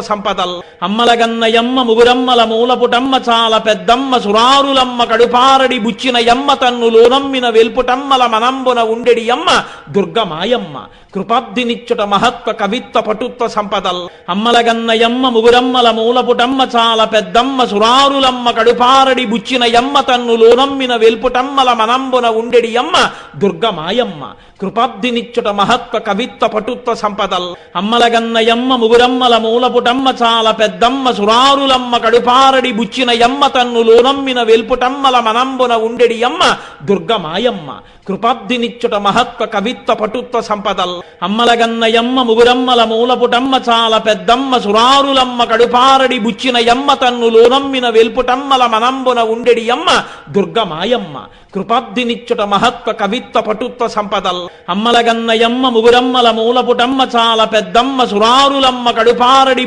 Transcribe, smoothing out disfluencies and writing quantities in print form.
సంపదల్ అమ్మలగన్నయమ్మ ముగురమ్మల మూలపుటమ్మ చాల పెద్దమ్మ సురారులమ్మ కడుపారడి బుచ్చిన యమ్మ తన్ను లోనమ్మిన వెల్పుటమ్మల మనంబున ఉండెడి యమ్మ దుర్గమాయమ్మ కృపాబ్దినిచ్చుట మహత్వ కవిత్వ పటుత్వ సంపదల్ అమ్మలగన్నయమ్మ ముగురమ్మల మూలపుటమ్మ చాల పెద్దమ్మ సురారులమ్మ కడుపారడి బుచ్చిన యమ్మ తన్ను లోనమ్మిన వెల్పుటమ్మల మనంబున ఉండెడి యమ్మ దుర్గమాయమ్మ కృపాబ్దినిచ్చుట మహత్వ కవిత్వ పటుత్వ సంపదల్ అమ్మలగన్నయమ్మ ముగురమ్మల మూలపుటమ్మ చాల పెద్దమ్మ సురారులమ్మ కడుపారడి బుచ్చిన యమ్మ తన్ను లోనమ్మిన వెల్పుటమ్మల మనంబున ఉండెడి యమ్మ దుర్గమాయమ్మ కృపాబ్దినిచ్చుట మహత్వ కవిత్వ పటుత్వ సంపదల్ అమ్మలగన్నయమ్మ ముగురమ్మల మూలపుటమ్మ చాల పెద్దమ్మ సురారులమ్మ కడుపారడి బుచ్చిన యమ్మ తన్ను లోనమ్మిన వెల్పుటమ్మల మనంబున ఉండెడి యమ్మ దుర్గమాయమ్మ కృపాబ్దినిచ్చుట మహత్వ కవిత్వ పటుత్వ సంపదల్ అమ్మలగన్నయమ్మ ముగురమ్మల మూలపుటమ్మ చాల పెద్దమ్మ సురారులమ్మ కడుపారడి